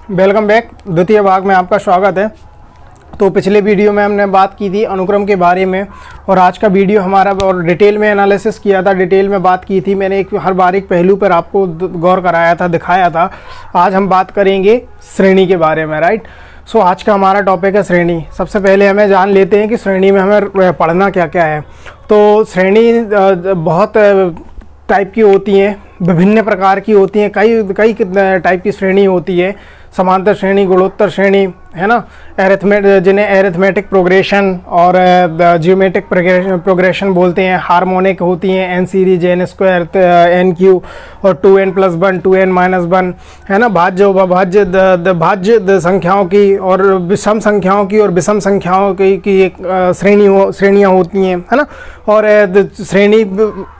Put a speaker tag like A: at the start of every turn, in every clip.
A: Welcome back. द्वितीय भाग में आपका स्वागत है। तो पिछले वीडियो में हमने बात की थी अनुक्रम के बारे में और आज का वीडियो हमारा और डिटेल में एनालिसिस किया था, डिटेल में बात की थी। मैंने हर बार एक पहलू पर आपको गौर कराया था, दिखाया था। आज हम बात करेंगे श्रेणी के बारे में, राइट। सो आज का हमारा टॉपिक है श्रेणी। सबसे पहले हमें जान लेते हैं कि श्रेणी में हमें पढ़ना क्या क्या है। तो श्रेणी बहुत टाइप की होती हैं, विभिन्न प्रकार की होती हैं। कई टाइप की श्रेणी होती है। समांतर श्रेणी, गुणोत्तर श्रेणी, है ना, जिन्हें एरिथमेटिक प्रोग्रेशन और जियोमेट्रिक प्रोग्रेशन बोलते हैं। हार्मोनिक होती हैं, N series, N square, N Q और 2n+1, 2n-1, है ना। भाज्य संख्याओं की और विषम संख्याओं की और विषम संख्याओं की एक श्रेणियाँ होती हैं, है ना। और श्रेणी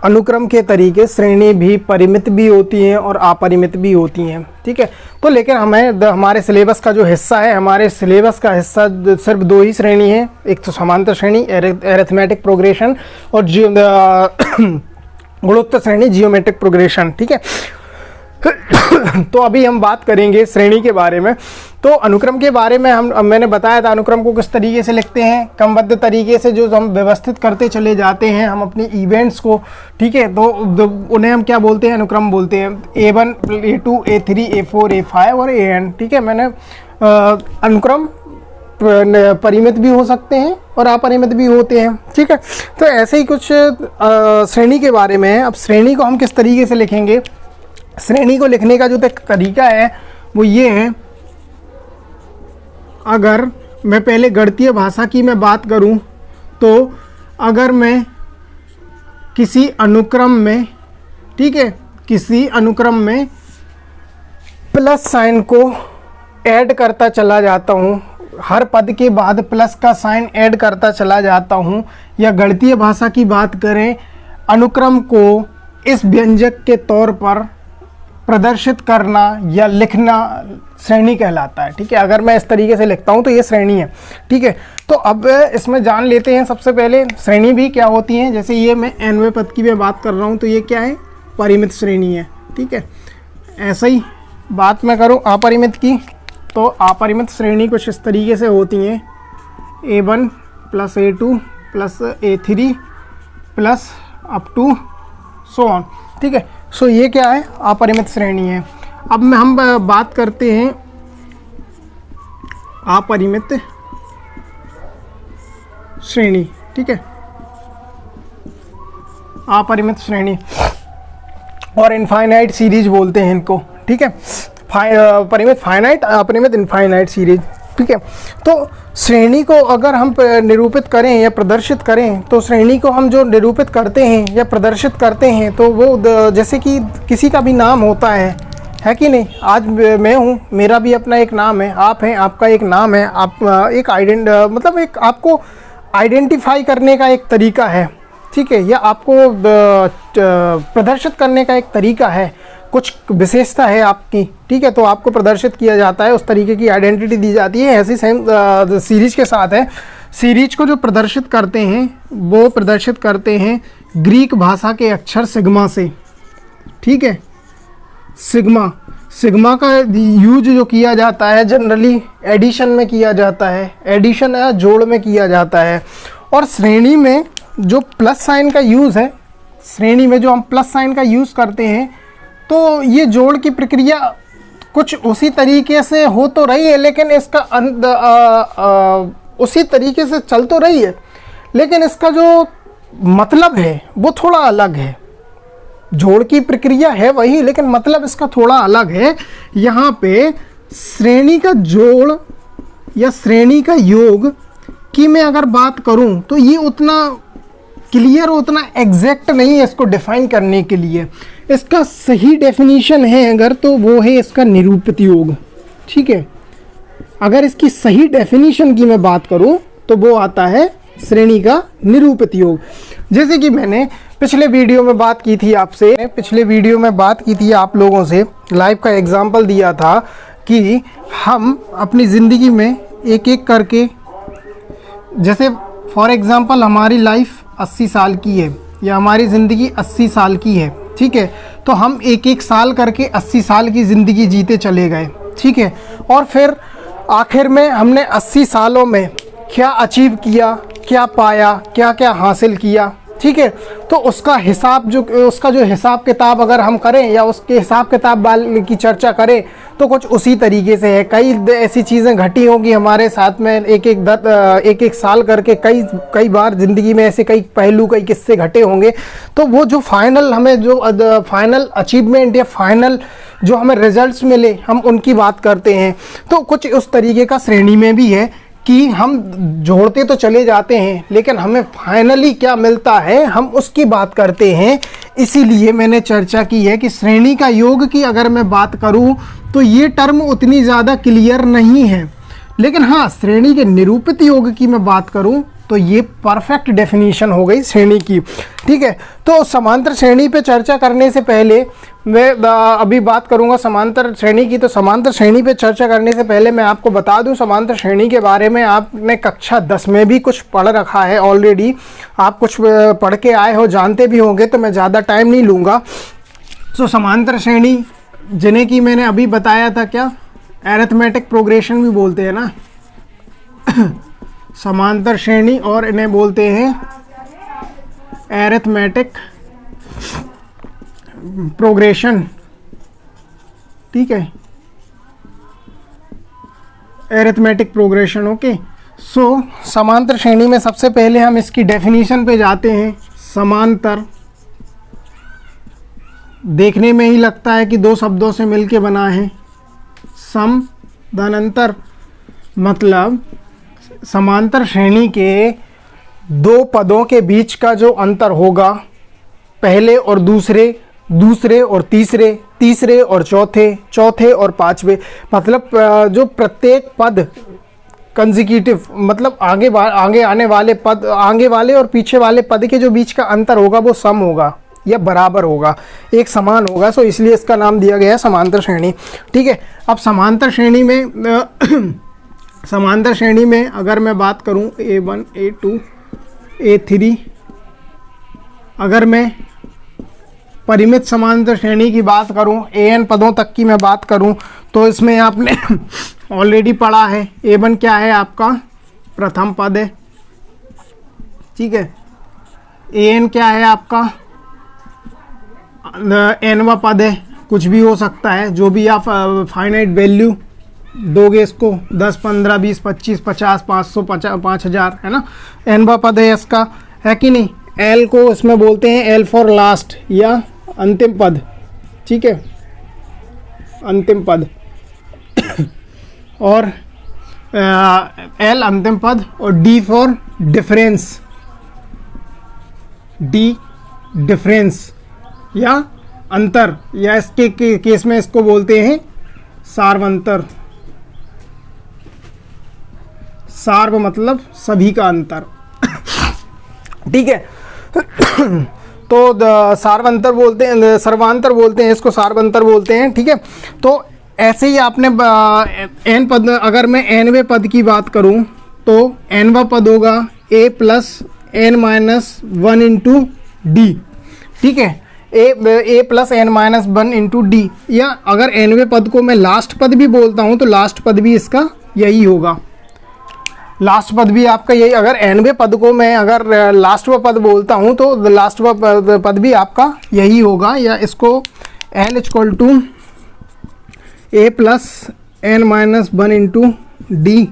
A: अनुक्रम के तरीके श्रेणी भी परिमित भी होती हैं और अपरिमित भी होती हैं, ठीक है। तो लेकिन हमारे सिलेबस का जो हिस्सा है, हमारे सिलेबस का हिस्सा सिर्फ दो ही श्रेणी है। एक तो समांतर श्रेणी एरिथमेटिक प्रोग्रेशन और गुणोत्तर श्रेणी जियोमेट्रिक प्रोग्रेशन, ठीक है। तो अभी हम बात करेंगे श्रेणी के बारे में। तो अनुक्रम के बारे में मैंने बताया था अनुक्रम को किस तरीके से लिखते हैं, क्रमबद्ध तरीके से जो हम व्यवस्थित करते चले जाते हैं हम अपने इवेंट्स को, ठीक है। तो उन्हें हम क्या बोलते हैं, अनुक्रम बोलते हैं। A1, A2, A3, A4, A5 और AN, ठीक है। मैंने अनुक्रम परिमित भी हो सकते हैं और अपरिमित भी होते हैं, ठीक है। तो ऐसे ही कुछ श्रेणी के बारे में है। अब श्रेणी को हम किस तरीके से लिखेंगे, श्रेणी को लिखने का जो तरीका है वो ये है। अगर मैं पहले गणितीय भाषा की मैं बात करूं तो अगर मैं किसी अनुक्रम में, ठीक है, किसी अनुक्रम में प्लस साइन को ऐड करता चला जाता हूं, हर पद के बाद प्लस का साइन ऐड करता चला जाता हूं, या गणितीय भाषा की बात करें, अनुक्रम को इस व्यंजक के तौर पर प्रदर्शित करना या लिखना श्रेणी कहलाता है, ठीक है। अगर मैं इस तरीके से लिखता हूं तो ये श्रेणी है, ठीक है। तो अब इसमें जान लेते हैं सबसे पहले श्रेणी भी क्या होती है। जैसे ये मैं nवें पद की मैं बात कर रहा हूं तो ये क्या है, परिमित श्रेणी है, ठीक है। ऐसे ही बात मैं करूं अपरिमित की, तो अपरिमित श्रेणी कुछ इस तरीके से होती हैं। A1 + A2 + A3 plus up to so on, ठीक है। सो ये क्या है, अपरिमित श्रेणी है। अब हम बात करते हैं अपरिमित श्रेणी, ठीक है। अपरिमित श्रेणी और इनफाइनाइट सीरीज बोलते हैं इनको, ठीक है। परिमित फाइनाइट, अपरिमित इनफाइनाइट सीरीज, ठीक है। तो श्रेणी को अगर हम निरूपित करें या प्रदर्शित करें, तो श्रेणी को हम जो निरूपित करते हैं या प्रदर्शित करते हैं तो वो जैसे कि किसी का भी नाम होता है कि नहीं। आज मैं हूँ, मेरा भी अपना एक नाम है, आप हैं, आपका एक नाम है। आप एक मतलब एक आपको आइडेंटिफाई करने का एक तरीका है, ठीक है, या आपको प्रदर्शित करने का एक तरीका है, कुछ विशेषता है आपकी, ठीक है। तो आपको प्रदर्शित किया जाता है, उस तरीके की आइडेंटिटी दी जाती है। ऐसी सेम सीरीज के साथ है। सीरीज को जो प्रदर्शित करते हैं वो प्रदर्शित करते हैं ग्रीक भाषा के अक्षर सिग्मा से, ठीक है। सिग्मा का यूज जो किया जाता है जनरली एडिशन में किया जाता है, एडिशन या जोड़ में किया जाता है। और श्रेणी में जो प्लस साइन का यूज़ है, श्रेणी में जो हम प्लस साइन का यूज़ करते हैं, तो ये जोड़ की प्रक्रिया कुछ उसी तरीके से हो तो रही है, लेकिन इसका उसी तरीके से चल तो रही है, लेकिन इसका जो मतलब है वो थोड़ा अलग है। जोड़ की प्रक्रिया है वही, लेकिन मतलब इसका थोड़ा अलग है। यहाँ पे श्रेणी का जोड़ या श्रेणी का योग की मैं अगर बात करूँ तो ये उतना क्लियर, उतना एग्जैक्ट नहीं है इसको डिफाइन करने के लिए। इसका सही डेफिनेशन है अगर, तो वो है इसका निरूपित योग, ठीक है। अगर इसकी सही डेफिनेशन की मैं बात करूं तो वो आता है श्रेणी का निरूपित योग। जैसे कि मैंने पिछले वीडियो में बात की थी आपसे, पिछले वीडियो में बात की थी आप लोगों से, लाइव का एग्जाम्पल दिया था कि हम अपनी ज़िंदगी में एक एक करके, जैसे फॉर एग्ज़ाम्पल हमारी लाइफ 80 साल की है या हमारी ज़िंदगी 80 साल की है, ठीक है। तो हम एक एक साल करके 80 साल की ज़िंदगी जीते चले गए, ठीक है। और फिर आखिर में हमने 80 सालों में क्या अचीव किया, क्या पाया, क्या क्या हासिल किया, ठीक है। तो उसका हिसाब उसका जो हिसाब किताब अगर हम करें या उसके हिसाब किताब की चर्चा करें तो कुछ उसी तरीके से है। कई ऐसी चीज़ें घटी होंगी हमारे साथ में, एक एक साल करके कई बार ज़िंदगी में ऐसे कई पहलू, कई किस्से घटे होंगे। तो वो जो फाइनल हमें जो फाइनल अचीवमेंट या फाइनल जो हमें रिजल्ट्स मिले, हम उनकी बात करते हैं। तो कुछ उस तरीके का श्रेणी में भी है कि हम जोड़ते तो चले जाते हैं लेकिन हमें फाइनली क्या मिलता है, हम उसकी बात करते हैं। इसीलिए मैंने चर्चा की है कि श्रेणी का योग की अगर मैं बात करूं तो ये टर्म उतनी ज़्यादा क्लियर नहीं है, लेकिन हाँ श्रेणी के निरूपित योग की मैं बात करूं तो ये परफेक्ट डेफिनेशन हो गई श्रेणी की, ठीक है। तो समांतर श्रेणी पे चर्चा करने से पहले मैं अभी बात करूंगा समांतर श्रेणी की। तो समांतर श्रेणी पे चर्चा करने से पहले मैं आपको बता दूं समांतर श्रेणी के बारे में आपने कक्षा 10 में भी कुछ पढ़ रखा है ऑलरेडी, आप कुछ पढ़ के आए हो, जानते भी होंगे, तो मैं ज़्यादा टाइम नहीं लूँगा। तो समांतर श्रेणी जिन्हें कि मैंने अभी बताया था, क्या एरिथमेटिक प्रोग्रेशन भी बोलते हैं ना समांतर श्रेणी, और इन्हें बोलते हैं एरिथमेटिक प्रोग्रेशन, ठीक है, एरिथमेटिक प्रोग्रेशन, ओके। सो समांतर श्रेणी में सबसे पहले हम इसकी डेफिनेशन पे जाते हैं। समांतर देखने में ही लगता है कि दो शब्दों से मिलके बना है। सम धनांतर मतलब समांतर श्रेणी के दो पदों के बीच का जो अंतर होगा, पहले और दूसरे, दूसरे और तीसरे, तीसरे और चौथे, चौथे और पांचवे, मतलब जो प्रत्येक पद कंसेक्यूटिव, मतलब आगे आने वाले पद, आगे वाले और पीछे वाले पद के जो बीच का अंतर होगा वो सम होगा या बराबर होगा, एक समान होगा। सो इसलिए इसका नाम दिया गया है समांतर श्रेणी, ठीक है। अब समांतर श्रेणी में समांतर श्रेणी में अगर मैं बात करूं A1, A2, A3, अगर मैं परिमित समांतर श्रेणी की बात करूं, AN पदों तक की मैं बात करूं, तो इसमें आपने ऑलरेडी पढ़ा है। A1 क्या है आपका, प्रथम पद है, ठीक है। AN क्या है आपका, nवां पद है, कुछ भी हो सकता है, जो भी आप फाइनाइट वैल्यू दोगे इसको, 10, 15, 20, 25, 50, 500, 5000, है ना, nवां पद है इसका, है कि नहीं। L को इसमें बोलते हैं L फॉर लास्ट या अंतिम पद, ठीक है, अंतिम पद और L अंतिम पद, और D for difference, D difference या अंतर, या इसके केस में इसको बोलते हैं सार्वंतर। सार्व मतलब सभी का अंतर ठीक है तो सार्वंतर बोलते हैं, सर्वांतर बोलते हैं इसको, सार्वंतर बोलते हैं, ठीक है। तो ऐसे ही आपने एन पद, अगर मैं एनवें पद की बात करूं तो एनवा पद होगा A plus N minus 1 into D, ठीक है, A plus N minus 1 into D. या अगर एनवें पद को मैं लास्ट पद भी बोलता हूं तो लास्ट पद भी इसका यही होगा, लास्ट पद भी आपका यही। अगर एनवें पद को मैं अगर लास्टवा पद बोलता हूं तो लास्टवा पद भी आपका यही होगा, या इसको L equal to A plus N minus 1 into D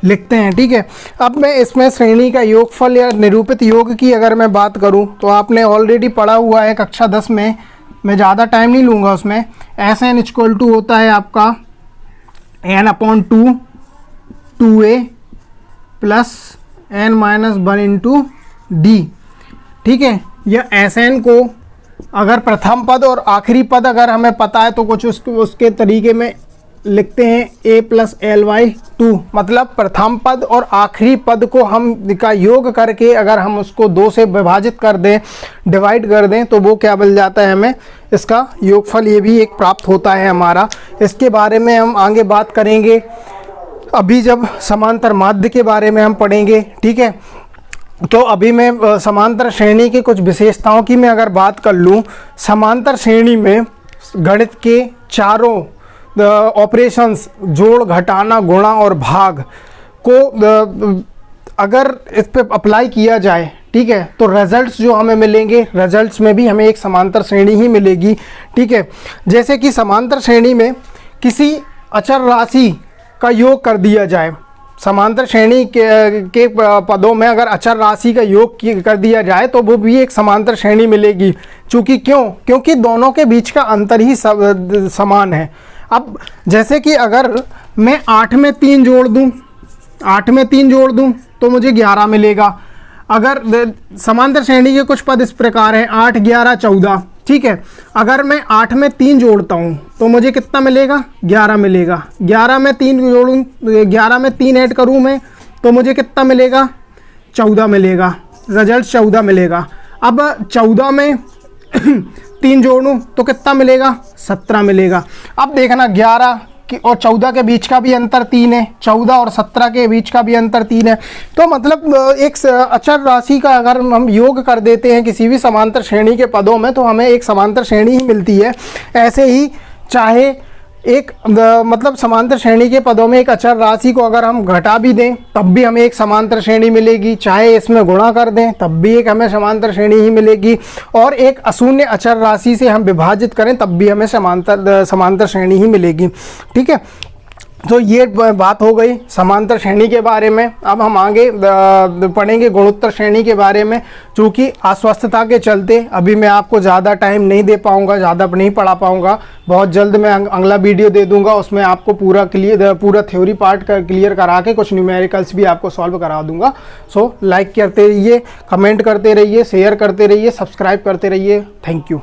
A: लिखते हैं, ठीक है। अब मैं इसमें श्रेणी का योगफल या निरूपित योग की अगर मैं बात करूं तो आपने ऑलरेडी पढ़ा हुआ है कक्षा 10 में, मैं ज़्यादा टाइम नहीं लूँगा उसमें। एस एन इक्वल टू होता है आपका n/2 2a plus n minus 1 into D, ठीक है। या एस एन को अगर प्रथम पद और आखिरी पद अगर हमें पता है तो कुछ उसके तरीके में लिखते हैं a प्लस Ly/2, मतलब प्रथम पद और आखिरी पद को हम का योग करके अगर हम उसको 2 से विभाजित कर दें, डिवाइड कर दें, तो वो क्या बन जाता है, हमें इसका योगफल ये भी एक प्राप्त होता है हमारा। इसके बारे में हम आगे बात करेंगे अभी जब समांतर माध्य के बारे में हम पढ़ेंगे, ठीक है। तो अभी मैं समांतर श्रेणी की कुछ विशेषताओं की मैं अगर बात कर लूँ, समांतर श्रेणी में गणित के चारों ऑपरेशंस जोड़, घटाना, गुणा और भाग को अगर इस पे अप्लाई किया जाए, ठीक है, तो रिजल्ट्स जो हमें मिलेंगे, रिजल्ट्स में भी हमें एक समांतर श्रेणी ही मिलेगी, ठीक है। जैसे कि समांतर श्रेणी में किसी अचर राशि का योग कर दिया जाए, समांतर श्रेणी के पदों में अगर अचर राशि का योग कर दिया जाए तो वो भी एक समांतर श्रेणी मिलेगी। चूँकि क्योंकि दोनों के बीच का अंतर ही समान है। अब जैसे कि अगर मैं 8 में 3 जोड़ दूं, 8 में 3 जोड़ दूं तो मुझे 11 मिलेगा। अगर समांतर श्रेणी के कुछ पद इस प्रकार हैं, 8, 11, 14, ठीक है। अगर मैं 8 में 3 जोड़ता हूँ तो मुझे कितना मिलेगा? 11 मिलेगा। 11 में 3 जोड़ूँ, 11 में 3 ऐड करूँ मैं तो मुझे कितना मिलेगा? 14 मिलेगा। रिजल्ट 14 मिलेगा। अब 14 में 3 जोड़ूँ तो कितना मिलेगा? 17 मिलेगा। अब देखना 11 और 14 के बीच का भी अंतर 3 है, 14 और 17 के बीच का भी अंतर 3 है। तो मतलब एक अचर राशि का अगर हम योग कर देते हैं किसी भी समांतर श्रेणी के पदों में तो हमें एक समांतर श्रेणी ही मिलती है। ऐसे ही चाहे एक मतलब समांतर श्रेणी के पदों में एक अचर राशि को अगर हम घटा भी दें तब भी हमें एक समांतर श्रेणी मिलेगी, चाहे इसमें गुणा कर दें तब भी एक हमें समांतर श्रेणी ही मिलेगी, और एक अशून्य अचर राशि से हम विभाजित करें तब भी हमें समांतर श्रेणी ही मिलेगी, ठीक है। तो ये बात हो गई समांतर श्रेणी के बारे में। अब हम आगे पढ़ेंगे गुणोत्तर श्रेणी के बारे में। चूँकि अस्वस्थता के चलते अभी मैं आपको ज़्यादा टाइम नहीं दे पाऊँगा, ज़्यादा नहीं पढ़ा पाऊँगा। बहुत जल्द मैं अगला वीडियो दे दूँगा, उसमें आपको पूरा थ्योरी पार्ट क्लियर करा के कुछ न्यूमेरिकल्स भी आपको सॉल्व करा दूँगा। सो लाइक करते रहिए, कमेंट करते रहिए, शेयर करते रहिए, सब्सक्राइब करते रहिए। Thank you.